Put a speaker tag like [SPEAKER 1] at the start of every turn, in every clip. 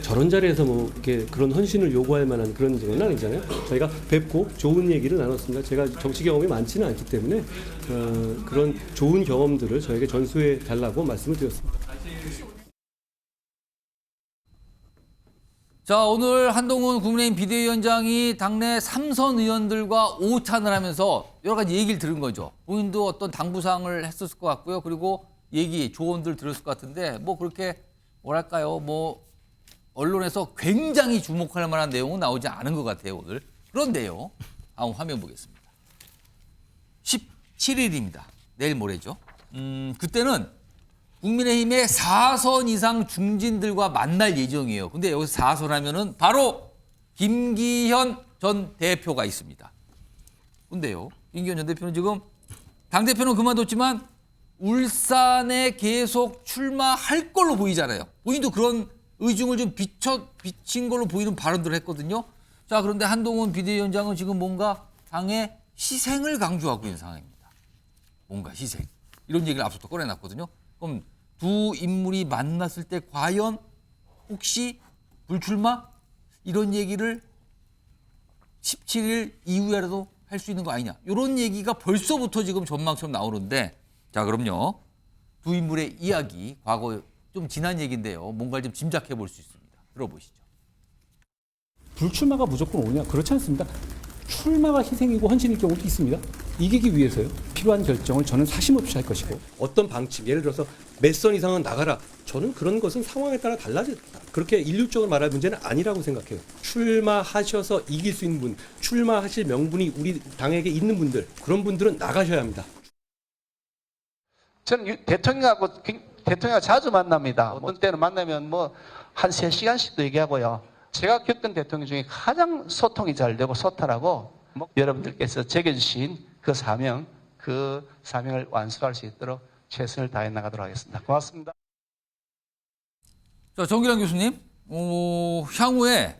[SPEAKER 1] 저런 자리에서 뭐 이렇게 그런 헌신을 요구할 만한 그런 적은 아니잖아요. 저희가 뵙고 좋은 얘기를 나눴습니다. 제가 정치 경험이 많지는 않기 때문에 그런 좋은 경험들을 저에게 전수해 달라고 말씀을 드렸습니다.
[SPEAKER 2] 자, 오늘 한동훈 국민의힘 비대위원장이 당내 3선 의원들과 오찬을 하면서 여러 가지 얘기를 들은 거죠. 본인도 어떤 당부사항을 했었을 것 같고요. 그리고 조언들 들었을 것 같은데 뭐 그렇게 뭐랄까요. 뭐 언론에서 굉장히 주목할 만한 내용은 나오지 않은 것 같아요, 오늘. 그런데요. 다음 화면 보겠습니다. 17일입니다. 내일 모레죠. 그때는 국민의힘의 4선 이상 중진들과 만날 예정이에요. 근데 여기서 4선 하면은 바로 김기현 전 대표가 있습니다. 근데요, 김기현 전 대표는 지금 당대표는 그만뒀지만 울산에 계속 출마할 걸로 보이잖아요. 본인도 그런 의중을 좀 비친 걸로 보이는 발언들을 했거든요. 자, 그런데 한동훈 비대위원장은 지금 뭔가 당의 희생을 강조하고 있는 상황입니다. 뭔가 희생. 이런 얘기를 앞서부터 꺼내놨거든요. 그럼 두 인물이 만났을 때 과연 혹시 불출마? 이런 얘기를 17일 이후에라도 할 수 있는 거 아니냐. 이런 얘기가 벌써부터 지금 전망처럼 나오는데, 자, 그럼요. 두 인물의 이야기, 과거 좀 지난 얘기인데요. 뭔가를 좀 짐작해 볼 수 있습니다. 들어보시죠.
[SPEAKER 1] 불출마가 무조건 오냐? 그렇지 않습니다. 출마가 희생이고 헌신일 경우도 있습니다. 이기기 위해서요. 필요한 결정을 저는 사심없이 할 것이고 어떤 방침, 예를 들어서 몇 선 이상은 나가라. 저는 그런 것은 상황에 따라 달라진다. 그렇게 일률적으로 말할 문제는 아니라고 생각해요. 출마하셔서 이길 수 있는 분, 출마하실 명분이 우리 당에게 있는 분들, 그런 분들은 나가셔야 합니다.
[SPEAKER 3] 저는 대통령하고 자주 만납니다. 어떤 때는 만나면 뭐 한 3시간씩도 얘기하고요. 제가 겪은 대통령 중에 가장 소통이 잘 되고 소탈하고 여러분들께서 제겨주신 그 사명을 완수할 수 있도록 최선을 다해 나가도록 하겠습니다. 고맙습니다.
[SPEAKER 2] 자, 정기란 교수님, 향후에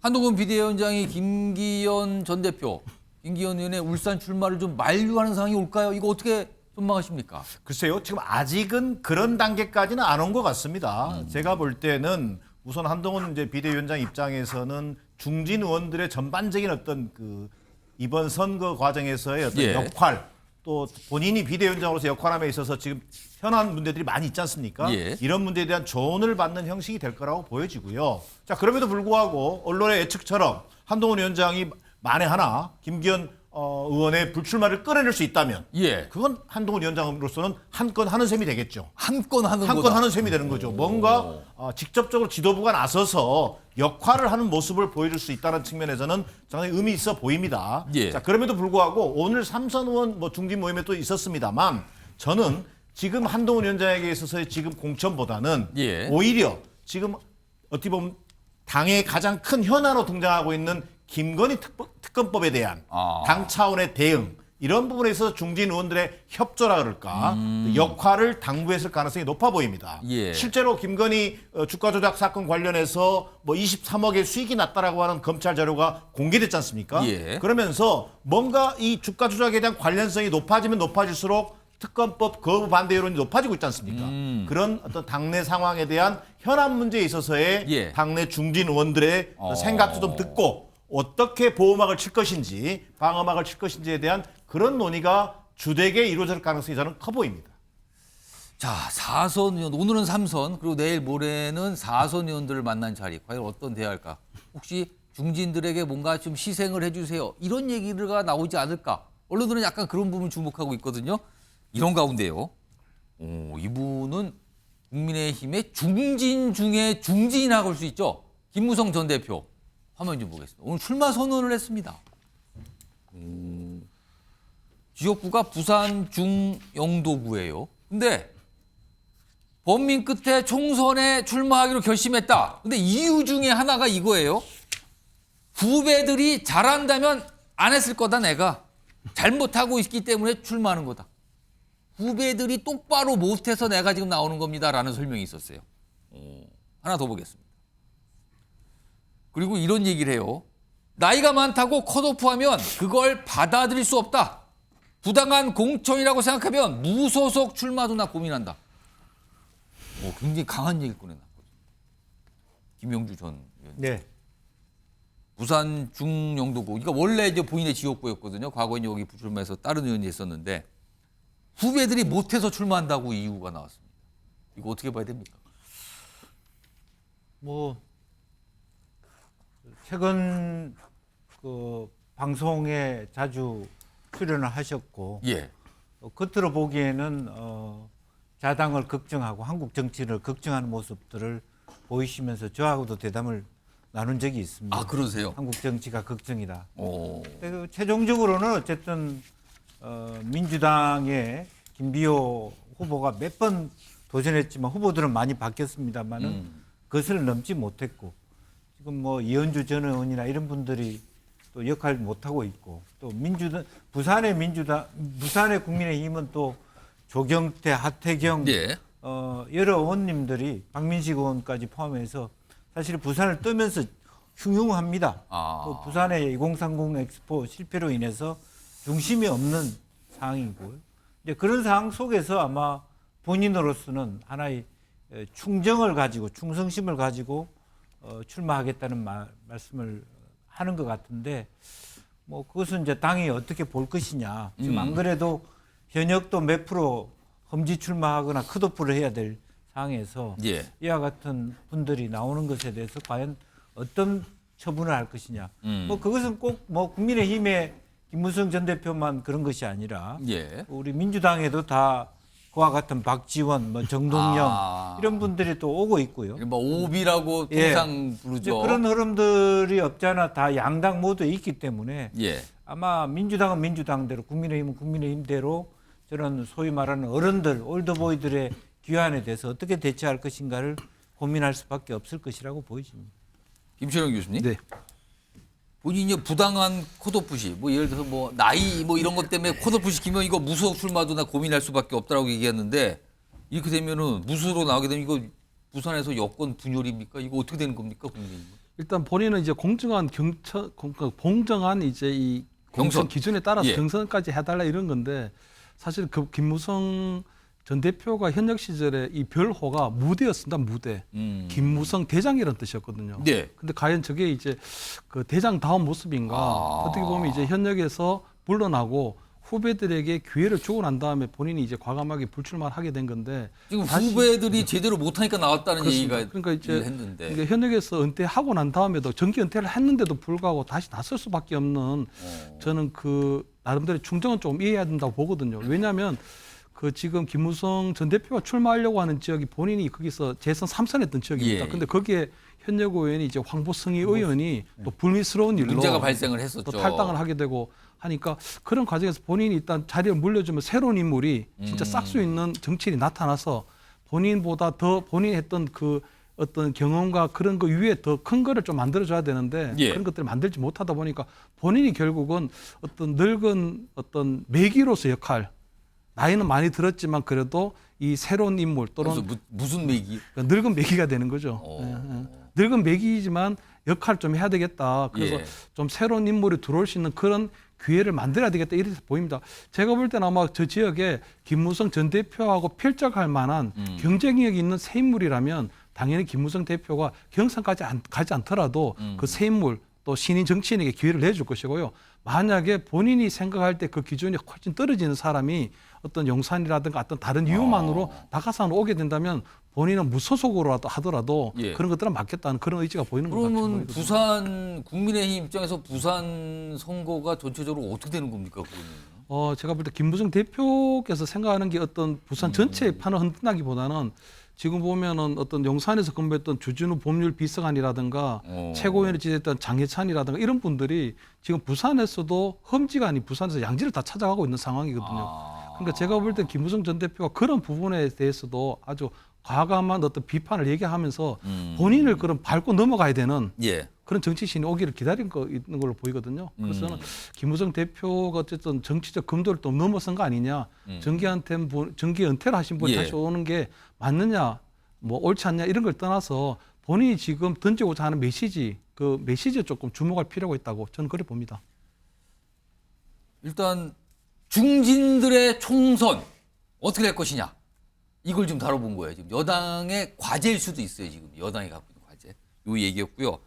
[SPEAKER 2] 한동훈 비대위원장이 김기현 전 대표, 김기현 의원의 울산 출마를 좀 만류하는 상황이 올까요? 이거 어떻게 전망하십니까?
[SPEAKER 4] 글쎄요, 지금 아직은 그런 단계까지는 안 온 것 같습니다. 제가 볼 때는 우선 한동훈 이제 비대위원장 입장에서는 중진 의원들의 전반적인 어떤 그 이번 선거 과정에서의 어떤 역할, 또 본인이 비대위원장으로서 역할함에 있어서 지금 현안 문제들이 많이 있지 않습니까? 이런 문제에 대한 조언을 받는 형식이 될 거라고 보여지고요. 자, 그럼에도 불구하고 언론의 예측처럼 한동훈 위원장이 만에 하나 김기현 의원의 불출마를 끌어낼 수 있다면 그건 한동훈 위원장으로서는 한 건 하는 셈이 되겠죠.
[SPEAKER 2] 한 건 하는
[SPEAKER 4] 셈이 되는 거죠. 뭔가 직접적으로 지도부가 나서서 역할을 하는 모습을 보여줄 수 있다는 측면에서는 상당히 의미 있어 보입니다. 자, 그럼에도 불구하고 오늘 3선 의원 중진 모임에 또 있었습니다만 저는 지금 한동훈 위원장에게 있어서의 지금 공천보다는 오히려 지금 어떻게 보면 당의 가장 큰 현안으로 등장하고 있는 김건희 특검법에 대한 당 차원의 대응, 이런 부분에 있어서 중진 의원들의 협조라 그럴까 역할을 당부했을 가능성이 높아 보입니다. 실제로 김건희 주가 조작 사건 관련해서 뭐 23억의 수익이 났다라고 하는 검찰 자료가 공개됐지 않습니까? 그러면서 뭔가 이 주가 조작에 대한 관련성이 높아지면 높아질수록 특검법 거부 반대 여론이 높아지고 있지 않습니까? 그런 어떤 당내 상황에 대한 현안 문제에 있어서의 당내 중진 의원들의 생각도 좀 듣고 어떻게 보호막을 칠 것인지 방어막을 칠 것인지에 대한 그런 논의가 주되게 이루어질 가능성이 저는 커 보입니다.
[SPEAKER 2] 자, 4선 의원, 오늘은 3선, 그리고 내일 모레는 4선 의원들을 만난 자리, 과연 어떤 대화일까? 혹시 중진들에게 뭔가 좀 희생을 해주세요. 이런 얘기가 나오지 않을까? 언론들은 약간 그런 부분 주목하고 있거든요. 이런 가운데요. 이분은 국민의힘의 중진 중에 중진이라고 할 수 있죠. 김무성 전 대표. 화면 좀 보겠습니다. 오늘 출마 선언을 했습니다. 지역구가 부산 중영도구예요. 근데 범민 끝에 총선에 출마하기로 결심했다. 근데 이유 중에 하나가 이거예요. 후배들이 잘한다면 안 했을 거다 내가. 잘못하고 있기 때문에 출마하는 거다. 후배들이 똑바로 못해서 내가 지금 나오는 겁니다라는 설명이 있었어요. 하나 더 보겠습니다. 그리고 이런 얘기를 해요. 나이가 많다고 컷오프하면 그걸 받아들일 수 없다. 부당한 공천이라고 생각하면 무소속 출마도 나 고민한다. 굉장히 강한 얘기를 꺼내놨거든요. 김영주 전 의원.
[SPEAKER 5] 네.
[SPEAKER 2] 부산 중영도구. 그러니까 원래 이제 본인의 지역구였거든요. 과거에 여기 출마해서 다른 의원이 있었는데 후배들이 못해서 출마한다고 이유가 나왔습니다. 이거 어떻게 봐야 됩니까?
[SPEAKER 5] 뭐 최근 그 방송에 자주 출연을 하셨고
[SPEAKER 2] 예.
[SPEAKER 5] 겉으로 보기에는 자당을 걱정하고 한국 정치를 걱정하는 모습들을 보이시면서 저하고도 대담을 나눈 적이 있습니다.
[SPEAKER 2] 아, 그러세요?
[SPEAKER 5] 한국 정치가 걱정이다.
[SPEAKER 2] 오.
[SPEAKER 5] 그리고 최종적으로는 어쨌든 민주당의 김비호 후보가 몇 번 도전했지만 후보들은 많이 바뀌었습니다만은 그것을 넘지 못했고 지금 뭐 이현주 전 의원이나 이런 분들이 또 역할을 못하고 있고 또 부산의 국민의힘은 또 조경태, 하태경
[SPEAKER 2] 예.
[SPEAKER 5] 여러 의원님들이 박민식 의원까지 포함해서 사실 부산을 뜨면서 흉흉합니다. 또 부산의 2030 엑스포 실패로 인해서 중심이 없는 상황이고요. 이제 그런 상황 속에서 아마 본인으로서는 하나의 충정을 가지고 충성심을 가지고 출마하겠다는 말씀을 하는 것 같은데 뭐 그것은 이제 당이 어떻게 볼 것이냐. 지금 안 그래도 현역도 몇 프로 험지 출마하거나 컷오프를 해야 될 상황에서
[SPEAKER 2] 예.
[SPEAKER 5] 이와 같은 분들이 나오는 것에 대해서 과연 어떤 처분을 할 것이냐. 뭐 그것은 꼭 뭐 국민의힘의 김무성 전 대표만 그런 것이 아니라
[SPEAKER 2] 예.
[SPEAKER 5] 우리 민주당에도 다 그와 같은 박지원, 뭐 정동영 이런 분들이 또 오고 있고요.
[SPEAKER 2] 뭐 오비라고
[SPEAKER 5] 예.
[SPEAKER 2] 통상 부르죠.
[SPEAKER 5] 그런 흐름들이 없잖아 다 양당 모두에 있기 때문에
[SPEAKER 2] 예.
[SPEAKER 5] 아마 민주당은 민주당대로 국민의힘은 국민의힘대로 저런 소위 말하는 어른들, 올드보이들의 귀환에 대해서 어떻게 대처할 것인가를 고민할 수밖에 없을 것이라고 보여집니다.
[SPEAKER 2] 김철영 교수님.
[SPEAKER 1] 네.
[SPEAKER 2] 본인이 부당한 컷오프 시, 뭐 예를 들어서 뭐 나이 뭐 이런 것 때문에 컷오프 시키면 이거 무소속 출마도 나 고민할 수밖에 없다라고 얘기했는데 이렇게 되면은 무소속으로 나오게 되면 이거 부산에서 여권 분열입니까? 이거 어떻게 되는 겁니까, 국민의힘은?
[SPEAKER 1] 일단 본인은 이제 공정한 공정한 이제 이
[SPEAKER 2] 경선.
[SPEAKER 1] 공천 기준에 따라서
[SPEAKER 2] 예.
[SPEAKER 1] 경선까지 해달라 이런 건데 사실 그 김무성 전 대표가 현역 시절에 이 별호가 무대였습니다. 무대. 김무성 대장이라는 뜻이었거든요.
[SPEAKER 2] 네.
[SPEAKER 1] 근데 과연 저게 이제 그 대장다운 모습인가? 어떻게 보면 이제 현역에서 물러나고 후배들에게 기회를 주고 난 다음에 본인이 이제 과감하게 불출마를 하게 된 건데
[SPEAKER 2] 지금 후배들이 제대로 못하니까 나왔다는
[SPEAKER 1] 그렇습니다.
[SPEAKER 2] 얘기가
[SPEAKER 1] 그러니까 이제
[SPEAKER 2] 했는데.
[SPEAKER 1] 그러니까 현역에서 은퇴하고 난 다음에도 정기 은퇴를 했는데도 불구하고 다시 나설 수밖에 없는 저는 그 나름대로 충정은 좀 이해해야 된다고 보거든요. 왜냐하면 그 지금 김무성 전 대표가 출마하려고 하는 지역이 본인이 거기서 재선 3선했던 지역입니다.
[SPEAKER 2] 예.
[SPEAKER 1] 근데 거기에 현역 의원이 이제 황보승희 의원이 또 불미스러운 일로
[SPEAKER 2] 문제가 발생을 했었죠.
[SPEAKER 1] 또 탈당을 하게 되고 하니까 그런 과정에서 본인이 일단 자리를 물려주면 새로운 인물이 진짜 싹 수 있는 정치인이 나타나서 본인보다 더 본인이 했던 그 어떤 경험과 그런 거 위에 더 큰 거를 좀 만들어줘야 되는데
[SPEAKER 2] 예.
[SPEAKER 1] 그런 것들을 만들지 못하다 보니까 본인이 결국은 어떤 늙은 어떤 매기로서 역할 나이는 많이 들었지만 그래도 이 새로운 인물 또는
[SPEAKER 2] 그래서 무슨 맥이?
[SPEAKER 1] 그러니까 늙은 매기가 되는 거죠. 예, 예. 늙은 매기이지만 역할을 좀 해야 되겠다. 그래서
[SPEAKER 2] 예.
[SPEAKER 1] 좀 새로운 인물이 들어올 수 있는 그런 기회를 만들어야 되겠다 이렇게 보입니다. 제가 볼 때는 아마 저 지역에 김무성 전 대표하고 필적할 만한 경쟁력이 있는 새 인물이라면 당연히 김무성 대표가 경선까지 가지 않더라도 그 새 인물 또 신인 정치인에게 기회를 내줄 것이고요. 만약에 본인이 생각할 때 그 기준이 훨씬 떨어지는 사람이 어떤 용산이라든가 어떤 다른 이유만으로 낙하산으로 오게 된다면 본인은 무소속으로라도 하더라도
[SPEAKER 2] 예.
[SPEAKER 1] 그런 것들은 맞겠다는 그런 의지가 보이는 것 같아요.
[SPEAKER 2] 그러면 부산 국민의힘 입장에서 부산 선거가 전체적으로 어떻게 되는 겁니까, 그거는?
[SPEAKER 1] 제가 볼 때 김무성 대표께서 생각하는 게 어떤 부산 전체의 판을 흔든다기보다는 지금 보면은 어떤 용산에서 근무했던 주진우 법률 비서관이라든가 최고위원을 지냈던 장해찬이라든가 이런 분들이 지금 부산에서도 험지가 아닌 부산에서 양지를 다 찾아가고 있는 상황이거든요. 그러니까 제가 볼 때 김무성 전 대표가 그런 부분에 대해서도 아주 과감한 어떤 비판을 얘기하면서 본인을 그런 밟고 넘어가야 되는
[SPEAKER 2] 예.
[SPEAKER 6] 그런 정치신이 오기를 기다린 거 있는 걸로 보이거든요. 그래서 는 김무성 대표가 어쨌든 정치적 금도를 또 넘어선 거 아니냐. 정기 은퇴를 하신 분이
[SPEAKER 2] 예.
[SPEAKER 6] 다시 오는 게 맞느냐, 뭐 옳지 않냐 이런 걸 떠나서 본인이 지금 던지고자 하는 메시지, 그 메시지에 조금 주목할 필요가 있다고 저는 그렇게 봅니다.
[SPEAKER 2] 일단 중진들의 총선 어떻게 될 것이냐 이걸 좀 다뤄본 거예요. 지금 여당의 과제일 수도 있어요. 지금 여당이 갖고 있는 과제 요 얘기였고요.